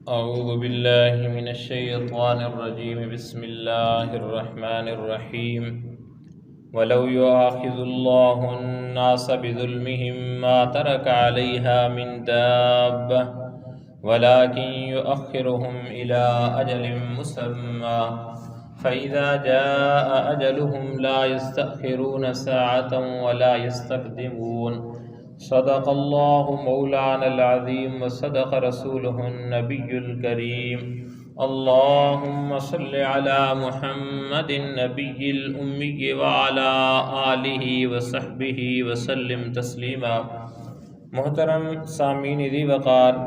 أعوذ بالله من الشيطان الرجيم بسم الله الرحمن الرحيم ولو يؤاخذ الله الناس بظلمهم ما ترك عليها من دابة ولكن يؤخرهم إلى أجل مسمى فإذا جاء أجلهم لا يستأخرون ساعة ولا يستقدمون صدق الله مولانا العظيم وصدق رسوله النبي الكريم اللهم صل على محمد النبي الأمي وعلى آله وصحبه وسلم تسلیما۔ محترم سامعین ذی وقار،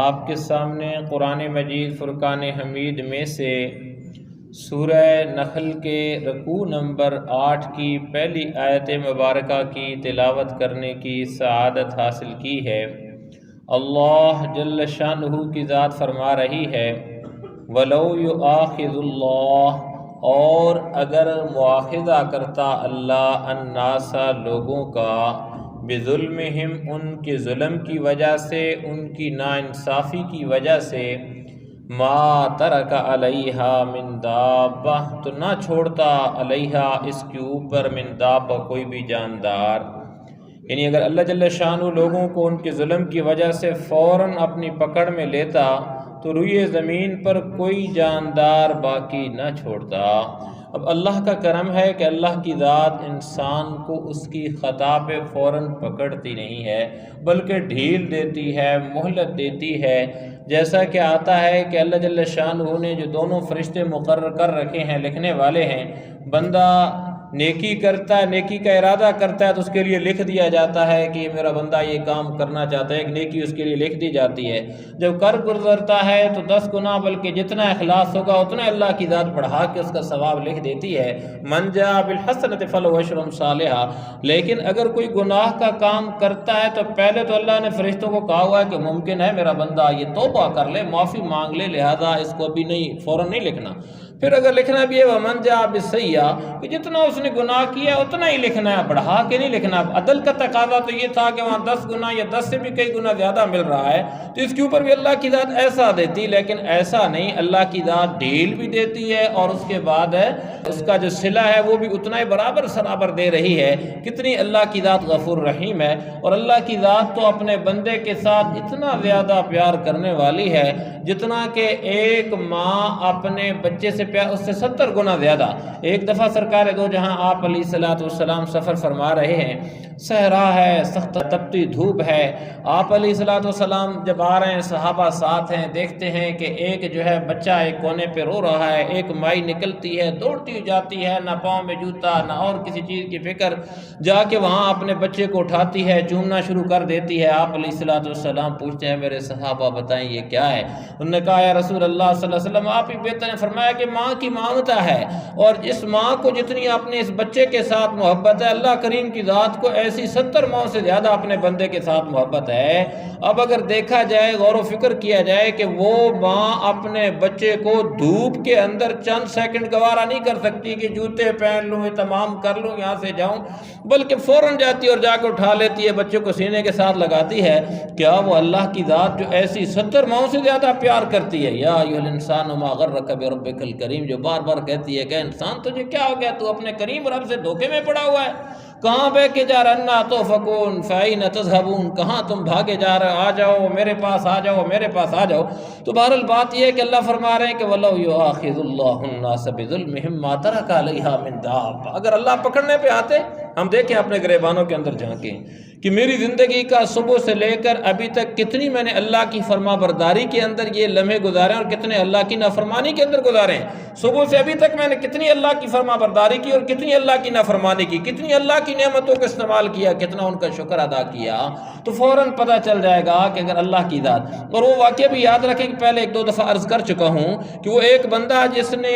آپ کے سامنے قرآن مجید فرقان حمید میں سے سورہ نحل کے رکوع نمبر 8 کی پہلی آیت مبارکہ کی تلاوت کرنے کی سعادت حاصل کی ہے۔ اللہ جل شانہ کی ذات فرما رہی ہے وَلَوْ يُؤَاخِذُ اللَّهُ، اور اگر مواخذہ کرتا اللہ النَّاسَ لوگوں کا بظلمہم، ان کے ظلم کی وجہ سے، ان کی ناانصافی کی وجہ سے، ما ترک علیہا من دابہ، تو نہ چھوڑتا علیہا اس کے اوپر من دابہ کوئی بھی جاندار۔ یعنی اگر اللہ جل شانہ لوگوں کو ان کے ظلم کی وجہ سے فوراً اپنی پکڑ میں لیتا تو روئے زمین پر کوئی جاندار باقی نہ چھوڑتا۔ اب اللہ کا کرم ہے کہ اللہ کی ذات انسان کو اس کی خطا پہ فوراً پکڑتی نہیں ہے، بلکہ ڈھیل دیتی ہے، مہلت دیتی ہے۔ جیسا کہ آتا ہے کہ اللہ جل شانہ نے جو دونوں فرشتے مقرر کر رکھے ہیں، لکھنے والے ہیں، بندہ نیکی کرتا ہے، نیکی کا ارادہ کرتا ہے تو اس کے لیے لکھ دیا جاتا ہے کہ میرا بندہ یہ کام کرنا چاہتا ہے، ایک نیکی اس کے لیے لکھ دی جاتی ہے۔ جب کر گزرتا ہے تو 10 گنا، بلکہ جتنا اخلاص ہوگا اتنا اللہ کی ذات بڑھا کے اس کا ثواب لکھ دیتی ہے۔ من جاء بالحسنۃ فلہ عشر امثالھا۔ لیکن اگر کوئی گناہ کا کام کرتا ہے تو پہلے تو اللہ نے فرشتوں کو کہا ہوا ہے کہ ممکن ہے میرا بندہ یہ توبہ کر لے، معافی مانگ لے، لہذا اس کو ابھی نہیں، فوراً نہیں لکھنا۔ پھر اگر لکھنا بھی ہے وَمَنْ جَاءَ بِالسَّیِّئَةِ، کہ جتنا اس نے گناہ کیا اتنا ہی لکھنا ہے، بڑھا کے نہیں لکھنا۔ عدل کا تقاضا تو یہ تھا کہ وہاں 10 گنا یا 10 سے بھی کئی گنا زیادہ مل رہا ہے تو اس کے اوپر بھی اللہ کی ذات ایسا دیتی، لیکن ایسا نہیں، اللہ کی ذات ڈھیل بھی دیتی ہے اور اس کے بعد اس کا جو صلہ ہے وہ بھی اتنا ہی برابر سرابر دے رہی ہے۔ کتنی اللہ کی ذات غفور رحیم ہے، اور اللہ کی ذات تو اپنے بندے کے ساتھ اتنا زیادہ پیار کرنے والی ہے جتنا کہ ایک ماں اپنے بچے سے پیار، اس سے 70 گنا زیادہ۔ ایک دفعہ سرکار دو جہاں آپ علیہ السلام سفر فرما رہے ہیں، صحرا ہے، سخت تپتی دھوپ ہے، آپ علیہ السلام جب آ رہے ہیں، صحابہ ساتھ ہیں، دیکھتے ہیں کہ ایک جو ہے بچہ ایک کونے پہ رو رہا ہے، ایک مائی نکلتی ہے، دوڑتی جاتی ہے، نہ پاؤں میں جوتا نہ اور کسی چیز کی فکر، جا کے وہاں اپنے بچے کو اٹھاتی ہے، چومنا شروع کر دیتی ہے۔ آپ علیہ السلام پوچھتے ہیں میرے صحابہ بتائیں یہ کیا ہے؟ انہوں نے کہا یا رسول اللہ صلی اللہ علیہ وسلم آپ ہی بہتر نے فرمایا کہ ماں کی ممتا ہے، اور اس ماں کو جتنی اپنے اس بچے کے ساتھ محبت ہے، اللہ کریم کی ذات کو ایسی 70 ماں سے زیادہ اپنے بندے کے ساتھ محبت ہے۔ اب اگر دیکھا جائے، غور و فکر کیا جائے کہ وہ ماں اپنے بچے کو دھوپ کے اندر چند سیکنڈ گوارا نہیں کر سکتی کہ جوتے پہن لوں، تمام کر لوں، یہاں سے جاؤں، بلکہ فوراً جاتی اور جا کے اٹھا لیتی ہے، بچے کو سینے کے ساتھ لگاتی ہے۔ کیا وہ اللہ کی ذات جو ایسی 70 ماؤں سے زیادہ پیار کرتی ہے؟ یا ایھا الانسان ما غرک بربک الکریم، جو بار بار کہتی ہے کہ انسان تجھے کیا ہو گیا، تو اپنے کریم رب سے دھوکے میں پڑا ہوا ہے، کہاں بہ کے جا رہا انا توفکون فین تذهبون، کہاں تم بھاگے جا رہے، آ جاؤ میرے پاس، آ جاؤ میرے پاس، آ جاؤ۔ تو بہرحال بات یہ ہے کہ اللہ فرما رہے ہیں کہ وَلَوْ يُؤَاخِذُ اللَّهُ النَّاسَ بِظُلْمِهِمْ مَا تَرَكَ عَلَيْهَا مِن دَابَّةٍ، اگر اللہ پکڑنے پہ آتے، ہم دیکھیں اپنے گریبانوں کے اندر جھانکیں کہ میری زندگی کا صبح سے لے کر ابھی تک کتنی میں نے اللہ کی فرما برداری کے اندر یہ لمحے گزارے اور کتنے اللہ کی نافرمانی کے اندر گزارے ہیں۔ صبح سے ابھی تک میں نے کتنی اللہ کی فرما برداری کی اور کتنی اللہ کی نافرمانی کی، کتنی اللہ کی نعمتوں کو استعمال کیا، کتنا ان کا شکر ادا کیا، تو فوراً پتہ چل جائے گا کہ اگر اللہ کی ذات۔ اور وہ واقعہ بھی یاد رکھیں کہ پہلے 1-2 دفعہ عرض کر چکا ہوں کہ وہ ایک بندہ جس نے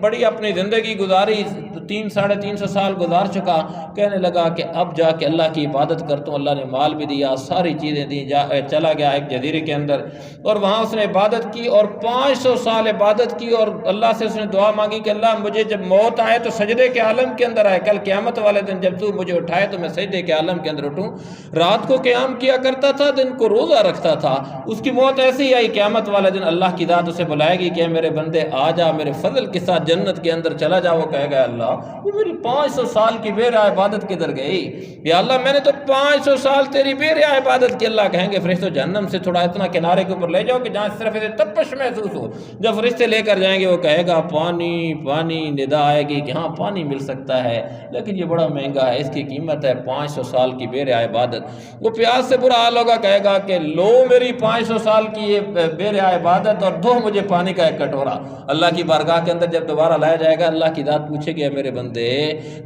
بڑی اپنی زندگی گزاری، 3 ساڑھے 300 سال گزار چکا، کہنے لگا کہ اب جا کے اللہ کی عبادت کرتا کرتا ہوں. اللہ نے مال بھی دیا، ساری چیزیں دی. چلا گیا ایک جزیرے کے اندر اور وہاں اس نے عبادت کی اور 500 سال عبادت کی اور اللہ سے اس نے دعا مانگی کہ اللہ مجھے جب موت آئے تو سجدے کے عالم کے اندر آئے، کل قیامت والے دن جب تو مجھے اٹھائے تو میں سجدے کے عالم کے اندر اٹھوں. رات کو قیام کیا کرتا تھا، دن کو روزہ رکھتا تھا. اس کی موت ایسے ہی آئی، قیامت والے دن اللہ کی ذات اسے بلائے گی کہ میرے بندے آ جا، میرے فضل کے ساتھ جنت کے اندر چلا جا. وہ کہے گا اللہ وہ میری 500 سال کی بے رہا عبادت کدھر گئی؟ یا اللہ میں نے تو 500 سال تیری بے رہا عبادت کی. اللہ کہیں گے فرشتوں جہنم سے تھوڑا اتنا کنارے کے اوپر لے جاؤ کہ جہاں صرف اسے تپش محسوس ہو. جب فرشتے لے کر جائیں گے وہ کہے گا پانی پانی، ندا آئے گی کہ ہاں پانی مل سکتا ہے لیکن یہ بڑا مہنگا ہے، اس کی قیمت ہے 500 سال کی بے رہا عبادت. وہ پیاس سے برا حال ہوگا، کہے گا کہ لو میری 500 سال کی یہ بے رہا عبادت اور دو مجھے پانی کا ایک کٹورا. اللہ کی بارگاہ کے اندر جب دوبارہ لایا جائے گا اللہ کی ذات پوچھے گا میرے بندے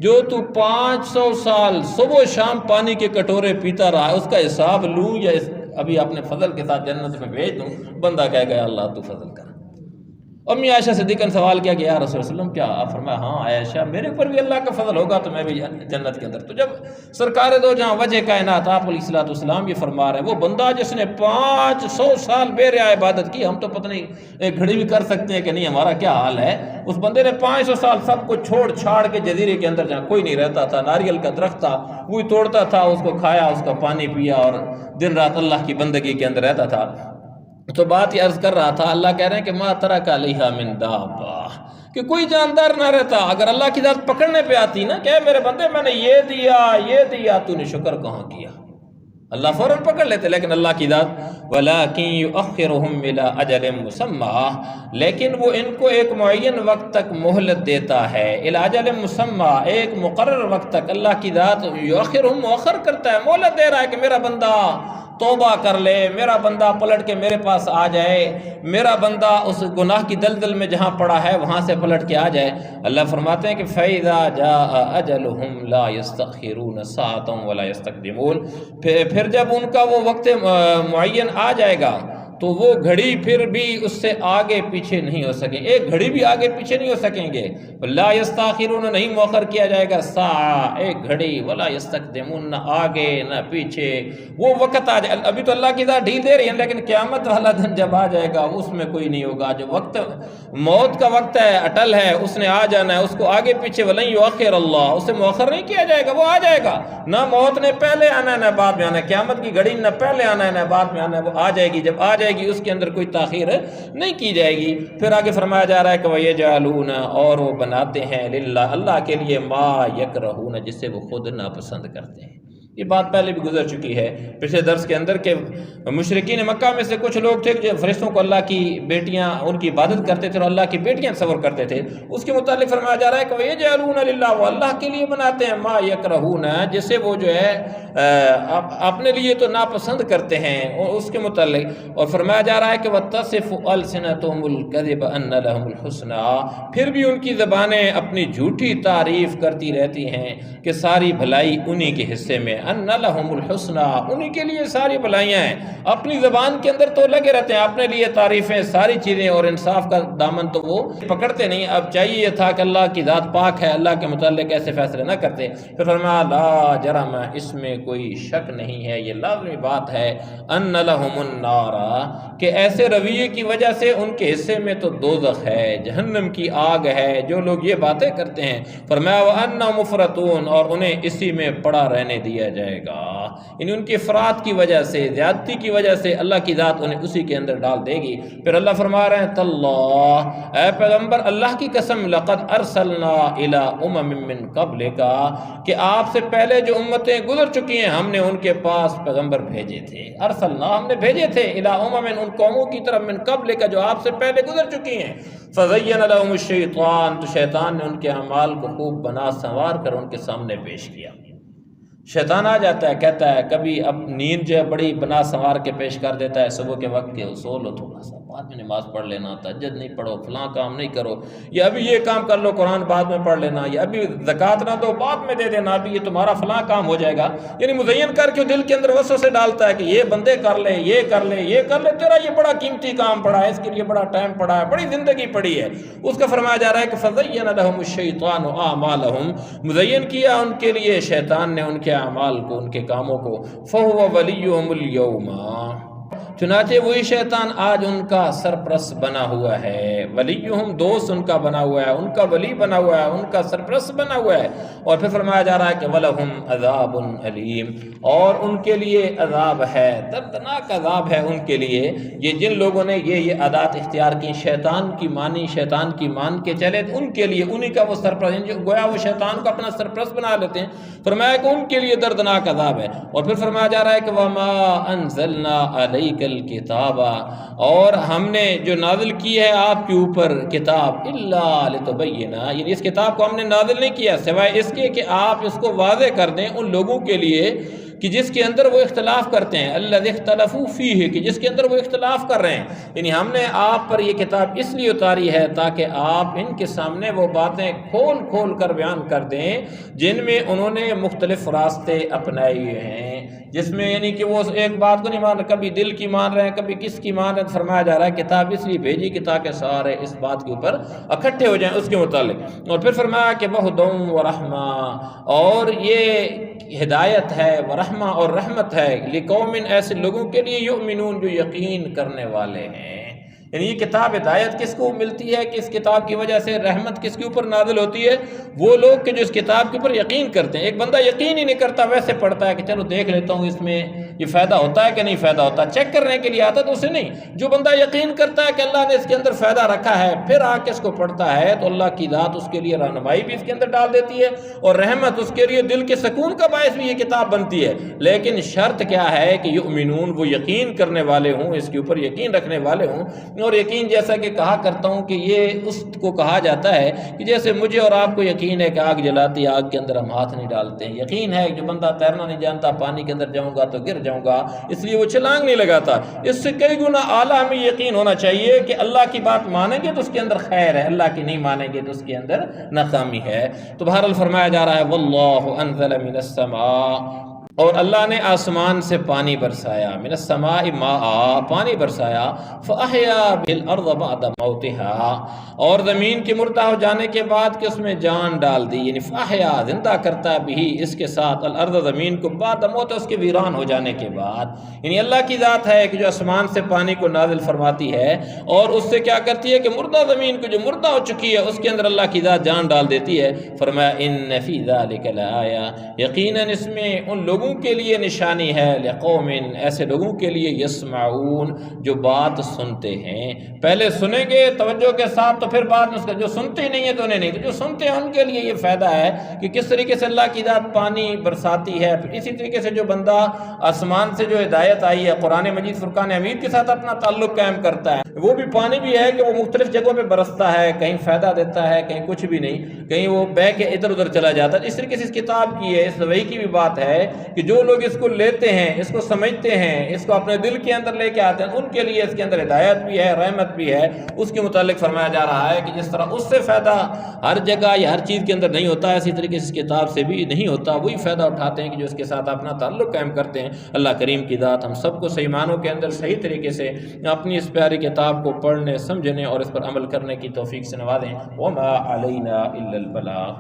جو تو 500 سال صبح و شام پانی کے کٹورے پیتا رہا اس کا حساب لوں یا ابھی اپنے فضل کے ساتھ جنت میں بھیج دوں؟ بندہ کہے گا اللہ تو فضل کر. امی عائشہ صدیقہ نے سوال کیا کہ یا رسول اللہ وسلم کیا؟ آپ فرمایا ہاں عائشہ میرے اوپر بھی اللہ کا فضل ہوگا تو میں بھی جنت کے اندر. تو جب سرکار دو جہاں وجہ کائنات آپ علیہ الصلوۃ والسلام یہ فرما رہے ہیں وہ بندہ جس نے 500 سال بے رہا عبادت کی، ہم تو پتہ نہیں ایک گھڑی بھی کر سکتے ہیں کہ نہیں ہمارا کیا حال ہے. اس بندے نے 500 سال سب کو چھوڑ چھاڑ کے جزیرے کے اندر جہاں کوئی نہیں رہتا تھا، ناریل کا درخت تھا وہی توڑتا تھا، اس کو کھایا، اس کا پانی پیا اور دن رات اللہ کی بندگی کے اندر رہتا تھا. تو بات یہ عرض کر رہا تھا اللہ کہہ رہے ہیں کہ ما ترک علیہا من دابہ، کہ کوئی جاندار نہ رہتا. اگر اللہ کی ذات پکڑنے پہ آتی نا کہ میرے بندے میں نے یہ دیا تو نے شکر کہاں کیا، اللہ فوراً پکڑ لیتے. لیکن اللہ کی ذات وَلَٰكِن يُؤَخِّرُهُمْ إِلَىٰ أَجَلٍ مُّسَمًّى، لیکن وہ ان کو ایک معین وقت تک مہلت دیتا ہے. إِلَىٰ أَجَلٍ مُّسَمًّى، ایک مقرر وقت تک اللہ کی ذات يُؤَخِّرُهُمْ مؤخر کرتا ہے، مہلت دے رہا ہے کہ میرا بندہ توبہ کر لے، میرا بندہ پلٹ کے میرے پاس آ جائے، میرا بندہ اس گناہ کی دلدل میں جہاں پڑا ہے وہاں سے پلٹ کے آ جائے. اللہ فرماتے ہیں کہ فَإِذَا جَاءَ أَجَلُهُمْ لَا يَسْتَأْخِرُونَ سَاعَةً وَلَا يَسْتَقْدِمُونَ. پھر جب ان کا وہ وقت معین آ جائے گا تو وہ گھڑی پھر بھی اس سے آگے پیچھے نہیں ہو سکیں، ایک گھڑی بھی آگے پیچھے نہیں ہو سکیں گے. لا یستاخرون، نہیں مؤخر کیا جائے گا، ساعہ ایک گھڑی، ولا یستقدمون، نہ آگے نہ پیچھے. وہ وقت آ جائے، ابھی تو اللہ کی ذات ڈھیل دے رہی ہے لیکن قیامت والا دن جب آ جائے گا اس میں کوئی نہیں ہوگا. جو وقت موت کا وقت ہے اٹل ہے، اس نے آ جانا ہے، اس کو آگے پیچھے ولن یؤخر اللہ، اسے مؤخر نہیں کیا جائے گا، وہ آ جائے گا. نہ موت نے پہلے آنا ہے نہ بعد میں آنا ہے، قیامت کی گھڑی نہ پہلے آنا ہے نہ بعد میں آنا ہے، وہ آ جائے گی. جب آ جائے گی اس کے اندر کوئی تاخیر نہیں کی جائے گی. پھر آگے فرمایا جا رہا ہے کہ وَيَجْعَلُونَ، اور وہ بناتے ہیں للہ، اللہ کے لیے، ما یکرہون، جسے وہ خود ناپسند کرتے ہیں. یہ بات پہلے بھی گزر چکی ہے پچھلے درس کے اندر کہ مشرکین مکہ میں سے کچھ لوگ تھے جو فرشتوں کو اللہ کی بیٹیاں ان کی عبادت کرتے تھے اور اللہ کی بیٹیاں تصور کرتے تھے. اس کے متعلق فرمایا جا رہا ہے کہ وَيَجْعَلُونَ لِلَّهِ، وہ اللہ کے لیے بناتے ہیں، ما یکرہون، جسے وہ جو ہے اپنے لیے تو ناپسند کرتے ہیں. اور اس کے متعلق اور فرمایا جا رہا ہے کہ وَتَصِفُ أَلْسِنَتُهُمُ الْكَذِبَ أَنَّ لَهُمُ الْحُسْنَىٰ، پھر بھی ان کی زبانیں اپنی جھوٹی تعریف کرتی رہتی ہیں کہ ساری بھلائی انہی کے حصے میں. أَنَّ لَهُمُ الْحُسْنَىٰ، انہی کے لیے ساری بھلائیاں ہیں. اپنی زبان کے اندر تو لگے رہتے ہیں اپنے لیے تعریفیں ساری چیزیں، اور انصاف کا دامن تو وہ پکڑتے نہیں. اب چاہیے یہ تھا کہ اللہ کی ذات پاک ہے، اللہ کے متعلق ایسے فیصلے نہ کرتے. پھر فرمایا لا جرم، اس میں کوئی شک نہیں ہے، یہ لازمی بات ہے، ان لہم النار، کہ ایسے رویے کی وجہ سے ان کے حصے میں تو دوزخ ہے، جہنم کی آگ ہے جو لوگ یہ باتیں کرتے ہیں. فرمایا وَأَنَّهُمْ مُفْرَطُونَ، اور انہیں اسی میں پڑا رہنے دیا جائے گا. یعنی ان کے افراط کی وجہ سے، زیادتی کی وجہ سے اللہ کی ذات انہیں اسی کے اندر ڈال دے گی. پھر اللہ فرما رہے ہیں تاللہ، اے پیغمبر اللہ کی قسم، لقد ارسلنا الی امم من قبلک، کہ آپ سے پہلے جو امتیں گزر چکی ہیں ہم نے ان کے پاس پیغمبر بھیجے تھے. ارسلنا، ہم نے بھیجے تھے، الی امم، ان قوموں کی طرف، من قبلک، جو آپ سے پہلے گزر چکی ہیں. فزین لهم الشیطان، تو شیطان نے ان کے اعمال کو خوب بنا سنوار کر ان کے سامنے پیش کیا. شیطان آ جاتا ہے، کہتا ہے کبھی اب نیند جو ہے بڑی بنا سنوار کے پیش کر دیتا ہے، صبح کے وقت کے سو لو تھوڑا سا، بعد میں نماز پڑھ لینا، تہجد نہیں پڑھو، فلاں کام نہیں کرو، یا ابھی یہ کام کر لو قرآن بعد میں پڑھ لینا، یا ابھی زکوٰۃ نہ دو بعد میں دے دینا، ابھی یہ تمہارا فلاں کام ہو جائے گا، یعنی مزین کر کے دل کے اندر وسوسے ڈالتا ہے کہ یہ بندے کر لے، یہ کر لے، یہ کر لے، تیرا یہ بڑا قیمتی کام پڑا ہے، اس کے لیے بڑا ٹائم پڑا ہے، بڑی زندگی پڑی ہے۔ اس کا فرمایا جا رہا ہے کہ فَزَيَّنَ لَهُمُ الشَّيْطَانُ أَعْمَالَهُمْ، مزین کیا ان کے لیے شیطان نے ان کے اعمال کو، ان کے کاموں کو، فَهُوَ وَلِيُّهُمُ الْيَوْمَ، چنانچہ وہی شیطان آج ان کا سرپرست بنا ہوا ہے، ولیہم دوست ان کا بنا ہوا ہے، ان کا ولی بنا ہوا ہے، ان کا سرپرست بنا ہوا ہے۔ اور پھر فرمایا جا رہا ہے کہ وَلَهُمْ عَذَابٌ أَلِيمٌ، اور ان کے لیے عذاب ہے، دردناک عذاب ہے ان کے لیے۔ یہ جن لوگوں نے یہ عادات اختیار کی، شیطان کی مانی، شیطان کی مان کے چلے، ان کے لیے انہی کا وہ سرپرست، جو گویا وہ شیطان کو اپنا سرپرست بنا لیتے ہیں، فرمایا کہ ان کے لیے دردناک عذاب ہے۔ اور پھر فرمایا جا رہا ہے کہ وَمَا أَنزَلْنَا عَلَيْكَ الْكِتَابَ، اور ہم نے جو نازل کی ہے آپ کے اوپر کتاب، إِلَّا لِتُبَيِّنَ، یعنی اس کتاب کو ہم نے نازل نہیں کیا سوائے اس کے کہ آپ اس کو واضح کر دیں ان لوگوں کے لیے کہ جس کے اندر وہ اختلاف کرتے ہیں، الَّذِي اخْتَلَفُوا فِيهِ، کہ جس کے اندر وہ اختلاف کر رہے ہیں، یعنی ہم نے آپ پر یہ کتاب اس لیے اتاری ہے تاکہ آپ ان کے سامنے وہ باتیں کھول کھول کر بیان کر دیں جن میں انہوں نے مختلف راستے اپنائے ہوئے ہیں، جس میں یعنی کہ وہ ایک بات کو نہیں مان رہے، کبھی دل کی مان رہے ہیں، کبھی کس کی مان رہے ہیں۔ فرمایا جا رہا ہے کتاب اس لیے بھیجی کہ تاکہ سارے اس بات کے اوپر اکٹھے ہو جائیں اس کے متعلق۔ اور پھر فرمایا کہ وَهُدًى وَرَحْمَةً، اور یہ ہدایت ہے، ورحمہ اور رحمت ہے، لِقَوْمٍ، ایسے لوگوں کے لیے، یؤمنون، جو یقین کرنے والے ہیں۔ یعنی یہ کتاب ہدایت کس کو ملتی ہے کہ اس کتاب کی وجہ سے رحمت کس کے اوپر نازل ہوتی ہے؟ وہ لوگ کہ جو اس کتاب کے اوپر یقین کرتے ہیں۔ ایک بندہ یقین ہی نہیں کرتا، ویسے پڑھتا ہے کہ چلو دیکھ لیتا ہوں اس میں یہ فائدہ ہوتا ہے کہ نہیں فائدہ ہوتا، چیک کرنے کے لیے آتا تو اسے نہیں۔ جو بندہ یقین کرتا ہے کہ اللہ نے اس کے اندر فائدہ رکھا ہے، پھر آ کے اس کو پڑھتا ہے تو اللہ کی ذات اس کے لیے رہنمائی بھی اس کے اندر ڈال دیتی ہے، اور رحمت اس کے لیے دل کے سکون کا باعث بھی یہ کتاب بنتی ہے۔ لیکن شرط کیا ہے کہ یؤمنون، وہ یقین کرنے والے ہوں، اس کے اوپر یقین رکھنے والے ہوں۔ اور یقین جیسا کہ کہا کرتا ہوں کہ یہ اس کو کہا جاتا ہے کہ جیسے مجھے اور آپ کو یقین ہے کہ آگ جلاتی ہے، آگ کے اندر ہم ہاتھ نہیں ڈالتے ہیں۔ یقین ہے کہ جو بندہ تیرنا نہیں جانتا، پانی کے اندر جاؤں گا تو گر جاؤں گا، اس لیے وہ چھلانگ نہیں لگاتا۔ اس سے کئی گنا اعلیٰ ہمیں یقین ہونا چاہیے کہ اللہ کی بات مانیں گے تو اس کے اندر خیر ہے، اللہ کی نہیں مانیں گے تو اس کے اندر ناکامی ہے۔ تو بہرحال فرمایا جا رہا ہے وَاللَّهُ أَنزَلَ مِنَ السَّمَاءِ، اور اللہ نے آسمان سے پانی برسایا، من السماء ماء، پانی برسایا، فَأَحْيَا بِالْأَرْضَ بَعْدَ مَوْتِهَا، اور زمین کے مردہ ہو جانے کے بعد کہ اس میں جان ڈال دی، یعنی فَأَحْيَا، زندہ کرتا بھی اس کے ساتھ، الارض، زمین کو، بعد موت، اس کے ویران ہو جانے کے بعد۔ یعنی اللہ کی ذات ہے کہ جو آسمان سے پانی کو نازل فرماتی ہے اور اس سے کیا کرتی ہے کہ مردہ زمین کو، جو مردہ ہو چکی ہے، اس کے اندر اللہ کی ذات جان ڈال دیتی ہے۔ فرمایا إِنَّ فِي ذَلِكَ لَآيَةً، یقیناً اس میں ان لوگوں کے لیے نشانی ہے، لقوم، ایسے لوگوں کے لیے، یسمعون، جو بات سنتے ہیں۔ پہلے سنیں گے توجہ کے ساتھ تو پھر بعد میں اس کا، جو سنتے ہی نہیں ہے تو انہیں نہیں، تو جو سنتے ہیں ان کے لیے یہ فائدہ ہے کہ کس طریقے سے اللہ کی ذات پانی برساتی ہے۔ پھر اسی طریقے سے جو بندہ آسمان سے جو ہدایت آئی ہے، قرآن مجید فرقان حمید کے ساتھ اپنا تعلق قائم کرتا ہے، وہ بھی پانی بھی ہے کہ وہ مختلف جگہوں پہ برستا ہے، کہیں فائدہ دیتا ہے، کہیں کچھ بھی نہیں، کہیں وہ بہہ کے ادھر ادھر چلا جاتا ہے۔ اس طریقے سے اس کتاب کی ہے، اس وحی کی بھی بات ہے کہ جو لوگ اس کو لیتے ہیں، اس کو سمجھتے ہیں، اس کو اپنے دل کے اندر لے کے آتے ہیں، ان کے لیے اس کے اندر ہدایت بھی ہے، رحمت بھی ہے۔ اس کے متعلق فرمایا جا رہا ہے کہ جس طرح اس سے فائدہ ہر جگہ یا ہر چیز کے اندر نہیں ہوتا ہے، اسی طریقے سے اس کتاب سے بھی نہیں ہوتا، وہی فائدہ اٹھاتے ہیں کہ جو اس کے ساتھ اپنا تعلق قائم کرتے ہیں۔ اللہ کریم کی ذات ہم سب کو صحیح معنوں کے اندر صحیح طریقے سے اپنی اس پیاری کتاب کو پڑھنے، سمجھنے اور اس پر عمل کرنے کی توفیق سے نوازیں۔ وما علینا الا البلاغ۔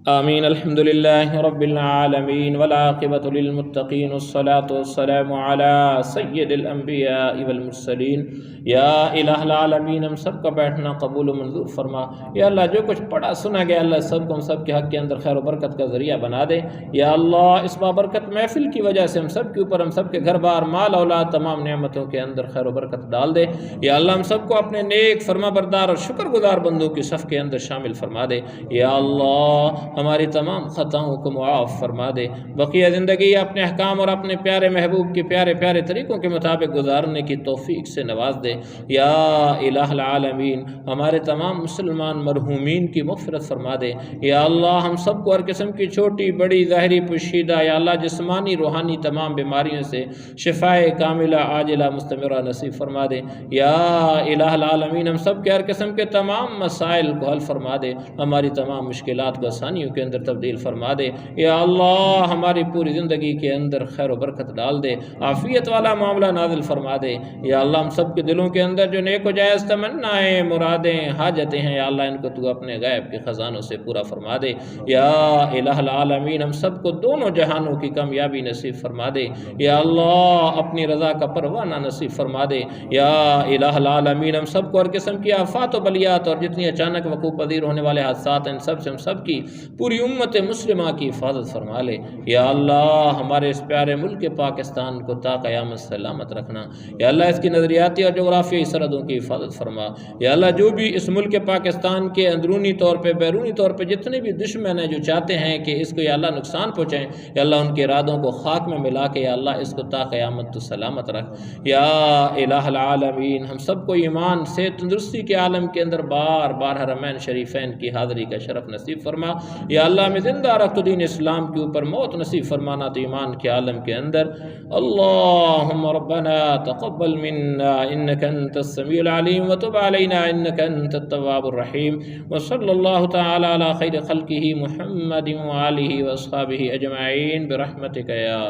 آمین۔ الحمد للہ رب العالمین والعاقبۃ للمتقین، والصلاة والسلام علی سید الانبیاء والمرسلین۔ یا الہ العالمین، ہم سب کا بیٹھنا قبول و منظور فرما۔ یا اللہ جو کچھ پڑھا سنا گیا، اللہ سب کو ہم سب کے حق کے اندر خیر و برکت کا ذریعہ بنا دے۔ یا اللہ اس بابرکت محفل کی وجہ سے ہم سب کے اوپر، ہم سب کے گھر بار، مال اولاد، تمام نعمتوں کے اندر خیر و برکت ڈال دے۔ یا اللہ ہم سب کو اپنے نیک، فرما بردار اور شکر گزار بندوں کی صف کے اندر شامل فرما دے۔ یا اللہ ہماری تمام خطاؤں کو معاف فرما دے، بقیہ زندگی اپنے احکام اور اپنے پیارے محبوب کے پیارے پیارے طریقوں کے مطابق گزارنے کی توفیق سے نواز دے۔ یا الہ العالمین ہمارے تمام مسلمان مرحومین کی مغفرت فرما دے۔ یا اللہ ہم سب کو ہر قسم کی چھوٹی بڑی ظاہری پوشیدہ یا اللہ جسمانی روحانی تمام بیماریوں سے شفائے کاملہ عاجلہ مستمرہ نصیب فرما دے۔ یا الہ العالمین ہم سب کے ہر قسم کے تمام مسائل کو حل فرما دے، ہماری تمام مشکلات کو آسانیوں کے اندر تبدیل فرما دے۔ یا اللہ ہماری پوری زندگی کے اندر خیر و برکت ڈال دے، عافیت والا معاملہ نازل فرما دے۔ یا اللہ ہم سب کے دلوں کے اندر جو نیک و جائز تمنائیں مرادیں حاجتیں ہیں، یا اللہ ان کو تو اپنے غیب کے خزانوں سے پورا فرما دے۔ یا الہ العالمین ہم سب کو دونوں جہانوں کی کامیابی نصیب فرما دے۔ یا اللہ اپنی رضا کا پروانہ نصیب فرما دے۔ یا الہ العالمین ہم سب کو ہر قسم کی آفات و بلیات اور جتنی اچانک وقوع پذیر ہونے والے حادثات ان سب سے ہم سب کی پوری امت مسلمہ کی حفاظت فرما لے۔ یا اللہ ہمارے اس پیارے ملک پاکستان کو تا قیامت سلامت رکھنا۔ یا اللہ اس کی نظریاتی اور جغرافیائی سرحدوں کی حفاظت فرما۔ یا اللہ جو بھی اس ملک پاکستان کے اندرونی طور پہ بیرونی طور پہ جتنے بھی دشمن ہیں جو چاہتے ہیں کہ اس کو یا اللہ نقصان پہنچائیں، یا اللہ ان کے ارادوں کو خاک میں ملا کے یا اللہ اس کو تا قیامت تو سلامت رکھ۔ یا الہ العالمین ہم سب کو ایمان سے تندرستی کے عالم کے اندر بار بار حرمین شریفین کی حاضری کا شرف نصیب فرما۔ یا اللہ ہمیں زندہ رکھ تو دین اسلام کے اوپر موت نصیب فرمانا تو ایمان کے عالم کے اندر۔ اللہم ربنا تقبل منا انک انت السمیع العلیم وتب علینا انک انت التواب الرحیم، وصلی اللہ تعالی علی خیر خلقہ محمد وآلہ واصحابہ اجمعین برحمتک یا